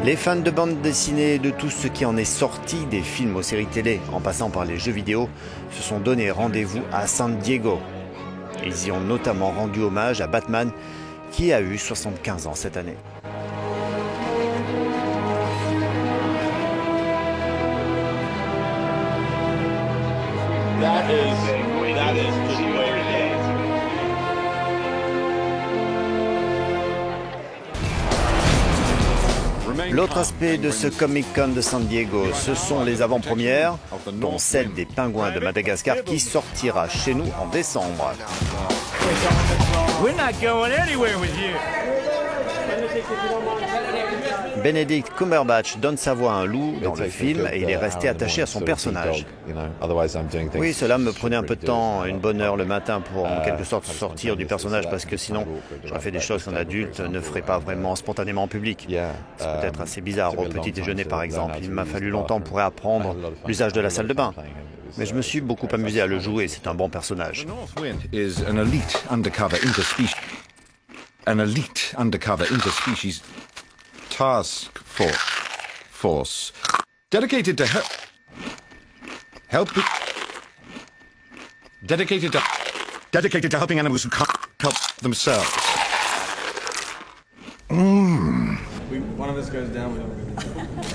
Les fans de bande dessinée et de tout ce qui en est sorti, des films aux séries télé, en passant par les jeux vidéo, se sont donné rendez-vous à San Diego. Ils y ont notamment rendu hommage à Batman, qui a eu 75 ans cette année. L'autre aspect de ce Comic-Con de San Diego, ce sont les avant-premières, dont celle des Pingouins de Madagascar qui sortira chez nous en décembre. Benedict Cumberbatch donne sa voix à un loup dans le film et il est resté attaché à son personnage. Oui, cela me prenait un peu de temps, une bonne heure le matin pour en quelque sorte sortir du personnage parce que sinon j'aurais fait des choses qu'un adulte ne ferait pas vraiment spontanément en public. C'est peut-être assez bizarre au petit déjeuner par exemple. Il m'a fallu longtemps pour apprendre l'usage de la salle de bain. Mais je me suis beaucoup amusé à le jouer, c'est un bon personnage. An elite undercover interspecies task force dedicated to helping animals who can't help themselves.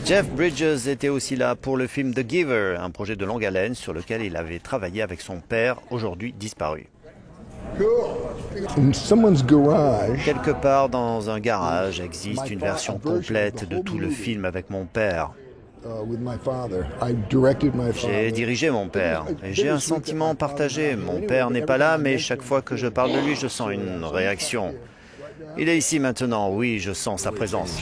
Jeff Bridges était aussi là pour le film The Giver, un projet de longue haleine sur lequel il avait travaillé avec son père, aujourd'hui disparu. Quelque part dans un garage existe une version complète de tout le film avec mon père. J'ai dirigé mon père et j'ai un sentiment partagé. Mon père n'est pas là, mais chaque fois que je parle de lui, je sens une réaction. Il est ici maintenant, oui, je sens sa présence.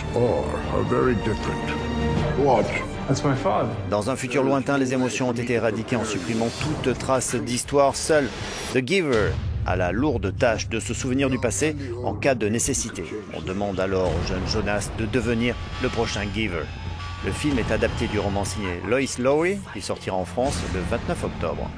Dans un futur lointain, les émotions ont été éradiquées en supprimant toute trace d'histoire. Seul The Giver a la lourde tâche de se souvenir du passé en cas de nécessité. On demande alors au jeune Jonas de devenir le prochain Giver. Le film est adapté du roman signé Lois Lowry, qui sortira en France le 29 octobre.